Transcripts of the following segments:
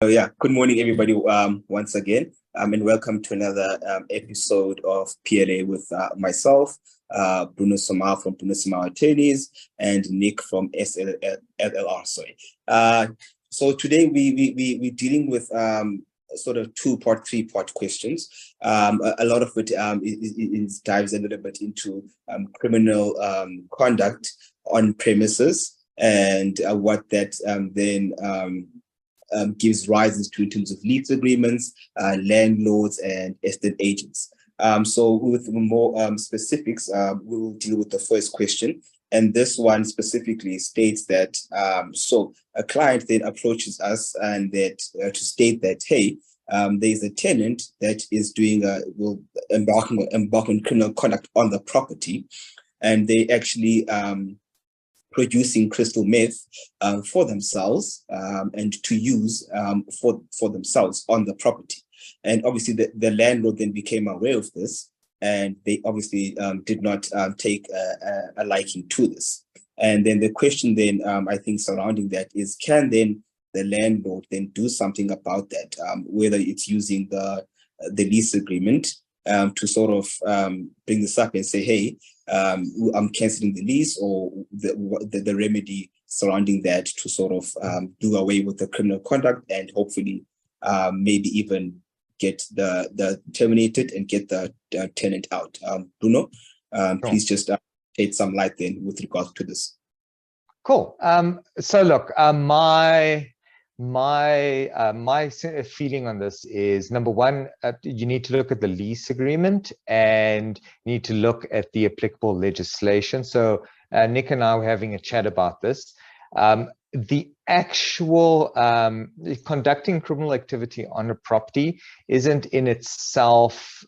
Yeah, good morning, everybody, once again, and welcome to another episode of PLA with myself, Bruno Simao from Bruno Simao Attorneys, and Nick from SSLR. Sorry. So today we're dealing with sort of two-part, three-part questions. A lot of it is dives a little bit into criminal conduct on premises and what that then gives rises to in terms of lease agreements, landlords, and estate agents. So with more specifics, we will deal with the first question. And this one specifically states that, so a client then approaches us and that to state that, hey, there's a tenant that is doing will embark on criminal conduct on the property, and they actually producing crystal meth for themselves and to use for themselves on the property. And obviously the landlord then became aware of this, and they obviously did not take a liking to this. And then the question then I think surrounding that is, can then the landlord then do something about that, whether it's using the lease agreement to sort of bring this up and say, hey, I'm canceling the lease, or the remedy surrounding that to sort of do away with the criminal conduct and hopefully maybe even get the terminated and get the tenant out. Bruno, please just shed some light then with regards to this. Cool. So look, my feeling on this is, number one, you need to look at the lease agreement and you need to look at the applicable legislation. So Nick and I were having a chat about this. The actual conducting criminal activity on a property isn't in itself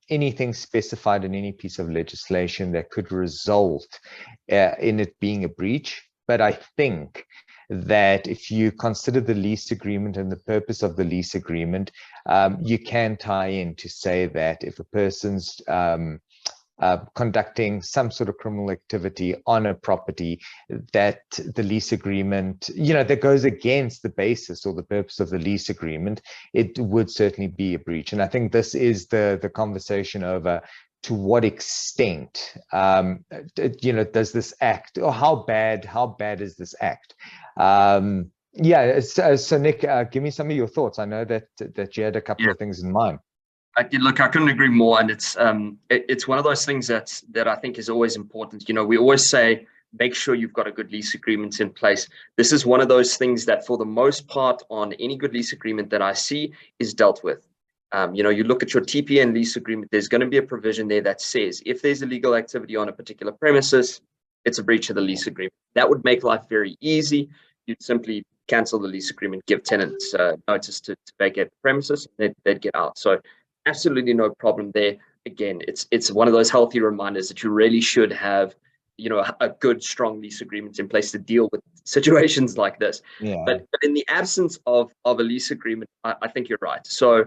anything specified in any piece of legislation that could result in it being a breach. But I think that if you consider the lease agreement and the purpose of the lease agreement, you can tie in to say that if a person's conducting some sort of criminal activity on a property, that the lease agreement, that goes against the basis or the purpose of the lease agreement, it would certainly be a breach. And I think this is the conversation over to what extent, does this act, or how bad is this act? Yeah, so Nick, give me some of your thoughts. I know that you had a couple of things in mind. Look, I couldn't agree more, and it's one of those things that I think is always important. We always say, make sure you've got a good lease agreement in place. This is one of those things that, for the most part, on any good lease agreement that I see, is dealt with. You look at your TPN lease agreement, there's going to be a provision there that says if there's illegal activity on a particular premises, it's a breach of the lease agreement. That would make life very easy. You'd simply cancel the lease agreement, give tenants notice to vacate the premises, they'd get out. So absolutely no problem there. Again, it's one of those healthy reminders that you really should have, a good, strong lease agreement in place to deal with situations like this. Yeah. But in the absence of a lease agreement, I think you're right. So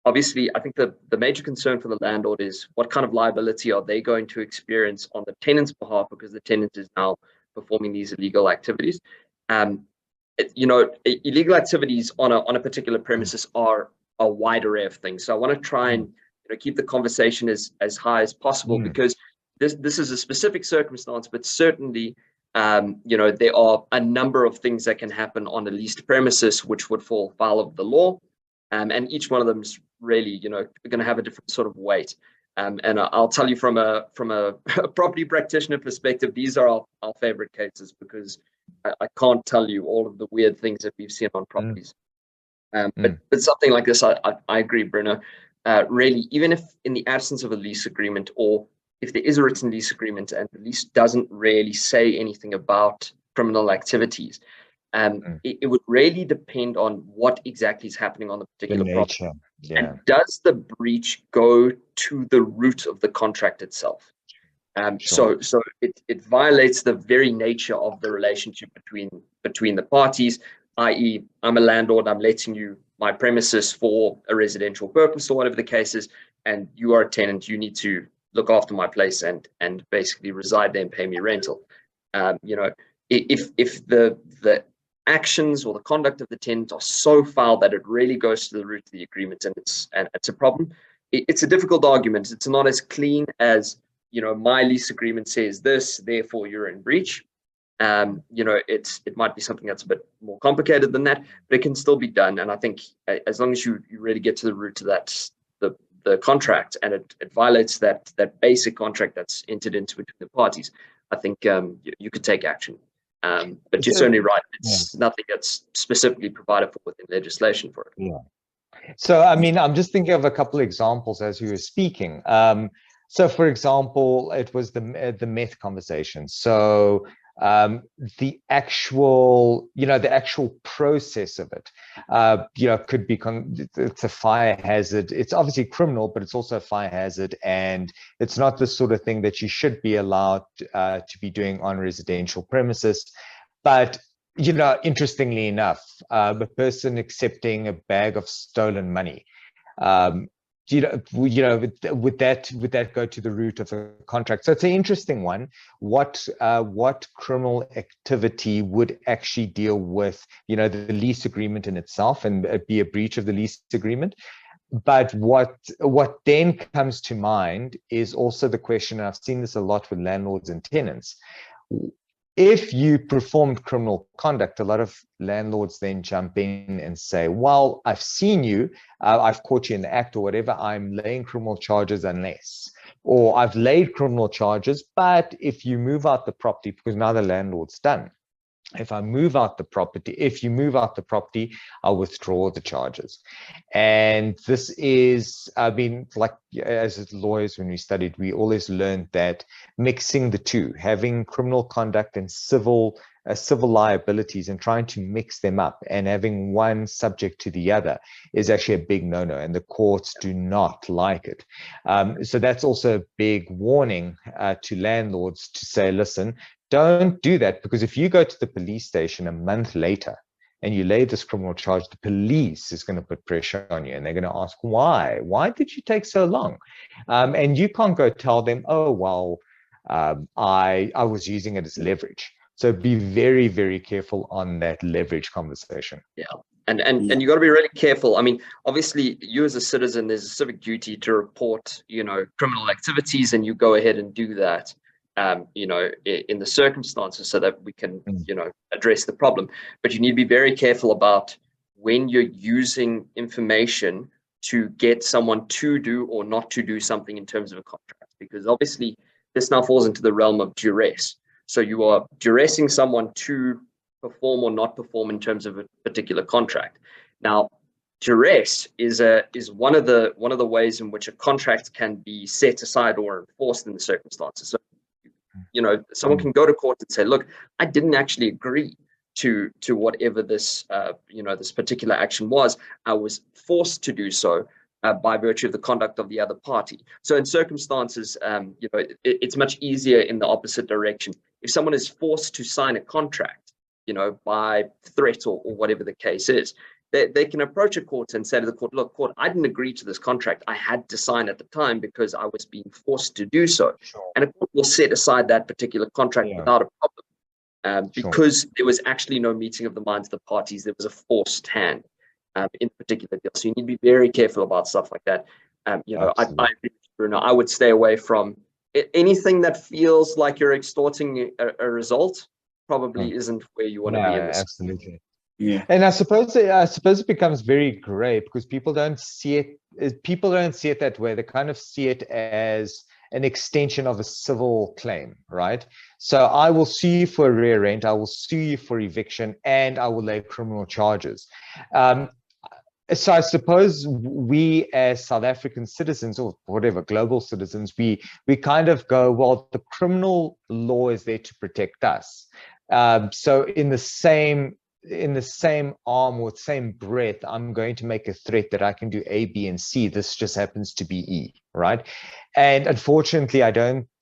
obviously, I think the major concern for the landlord is what kind of liability are they going to experience on the tenant's behalf, because the tenant is now performing these illegal activities. Illegal activities on a particular premises are a wide array of things. So I want to try and keep the conversation as high as possible, because this is a specific circumstance, but certainly there are a number of things that can happen on a leased premises which would fall foul of the law. And each one of them is really, going to have a different sort of weight. And I'll tell you from a property practitioner perspective, these are our favorite cases, because I can't tell you all of the weird things that we've seen on properties. But something like this, I agree, Bruno. Really, even if in the absence of a lease agreement, or if there is a written lease agreement and the lease doesn't really say anything about criminal activities, it would really depend on what exactly is happening on the particular property. Yeah. And does the breach go to the root of the contract itself? Sure. So it violates the very nature of the relationship between the parties, i.e., I'm a landlord, I'm letting you my premises for a residential purpose or whatever the case is, and you are a tenant, you need to look after my place and basically reside there and pay me rental. If the actions or the conduct of the tenant are so foul that it really goes to the root of the agreement, and it's a problem. It's a difficult argument. It's not as clean as, my lease agreement says this, therefore you're in breach. It might be something that's a bit more complicated than that, but it can still be done. And I think as long as you really get to the root of that, the contract, and it violates that basic contract that's entered into between the parties, I think you could take action. But you're certainly right. It's nothing that's specifically provided for within legislation for it. Yeah. So, I mean, I'm just thinking of a couple of examples as you were speaking. So, for example, it was the meth conversation. So, the actual process of it, could be, it's a fire hazard. It's obviously criminal, but it's also a fire hazard. And it's not the sort of thing that you should be allowed to be doing on residential premises. But, interestingly enough, a person accepting a bag of stolen money, would that go to the root of the contract? So it's an interesting one. What criminal activity would actually deal with, the lease agreement in itself and be a breach of the lease agreement? But what then comes to mind is also the question, and I've seen this a lot with landlords and tenants. If you performed criminal conduct, a lot of landlords then jump in and say, well, I've seen you, I've caught you in the act or whatever, I'm laying criminal charges unless, or I've laid criminal charges, but if you move out the property, because now the landlord's done. If you move out the property, I'll withdraw the charges. And this is, like as lawyers, when we studied, we always learned that mixing the two, having criminal conduct and civil liabilities and trying to mix them up and having one subject to the other is actually a big no-no, and the courts do not like it. So that's also a big warning to landlords to say, listen, don't do that, because if you go to the police station a month later and you lay this criminal charge, the police is going to put pressure on you and they're going to ask, why did you take so long? And you can't go tell them, oh, well, I was using it as leverage. So be very, very careful on that leverage conversation. Yeah. And you got to be really careful. I mean, obviously, you as a citizen, there's a civic duty to report, criminal activities, and you go ahead and do that. In the circumstances so that we can, address the problem. But you need to be very careful about when you're using information to get someone to do or not to do something in terms of a contract, because obviously this now falls into the realm of duress. So you are duressing someone to perform or not perform in terms of a particular contract. Now, duress is one of the ways in which a contract can be set aside or enforced in the circumstances. So someone can go to court and say, look, I didn't actually agree to whatever this, this particular action was. I was forced to do so by virtue of the conduct of the other party. So in circumstances, it's much easier in the opposite direction. If someone is forced to sign a contract, by threat or whatever the case is, they can approach a court and say to the court, look, court, I didn't agree to this contract. I had to sign at the time because I was being forced to do so. Sure. And a court will set aside that particular contract without a problem because there was actually no meeting of the minds of the parties. There was a forced hand in a particular deal. So you need to be very careful about stuff like that. I agree with Bruno. I would stay away from anything that feels like you're extorting a result. Probably isn't where you want to be in this. Absolutely. Yeah, and I suppose it becomes very gray because people don't see it. People don't see it that way. They kind of see it as an extension of a civil claim, right? So I will sue you for rear rent, I will sue you for eviction, and I will lay criminal charges. So I suppose we as South African citizens or whatever, global citizens, we kind of go, well, the criminal law is there to protect us. So in the same arm or same breath, I'm going to make a threat that I can do A, B, and C. This just happens to be E, right? And unfortunately,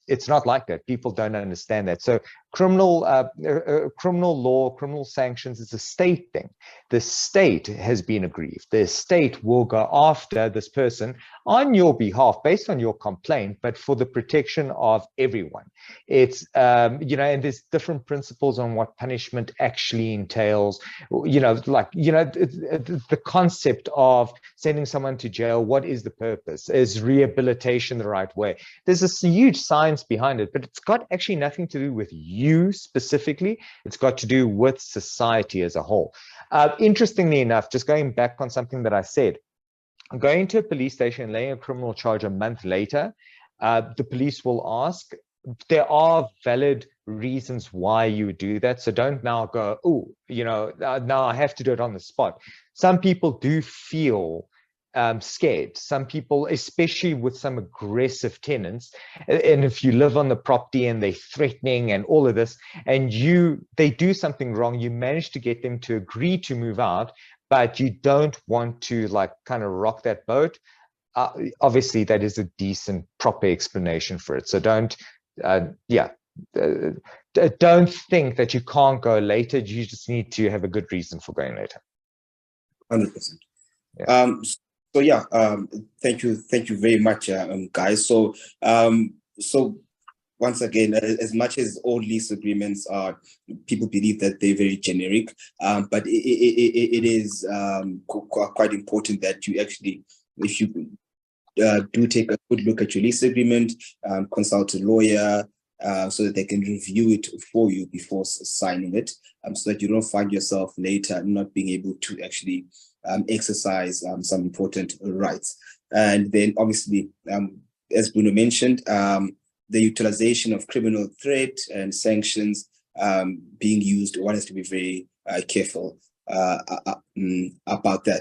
it's not like that. People don't understand that. So criminal law, criminal sanctions is a state thing. The state has been aggrieved. The state will go after this person on your behalf based on your complaint, but for the protection of everyone. It's, you know, and there's different principles on what punishment actually entails. You know, like, you know, the concept of sending someone to jail, what is the purpose? Is rehabilitation the right way? There's this huge science behind it, but it's got actually nothing to do with you specifically. It's got to do with society as a whole. Interestingly enough, just going back on something that I said, going to a police station and laying a criminal charge a month later, the police will ask, there are valid reasons why you do that. So don't now go, oh, you know, now I have to do it on the spot. Some people do feel scared. Some people, especially with some aggressive tenants, and if you live on the property and they're threatening and all of this, and they do something wrong, you manage to get them to agree to move out, but you don't want to like kind of rock that boat. Obviously, that is a decent, proper explanation for it. So don't think that you can't go later. You just need to have a good reason for going later. 100%. Yeah. So yeah, thank you very much, guys. So once again, as much as all lease agreements are, people believe that they're very generic, but it is quite important that you actually, if you do take a good look at your lease agreement, consult a lawyer, so that they can review it for you before signing it, so that you don't find yourself later not being able to actually exercise some important rights. And then obviously, as Bruno mentioned, the utilization of criminal threat and sanctions being used, one has to be very careful about that.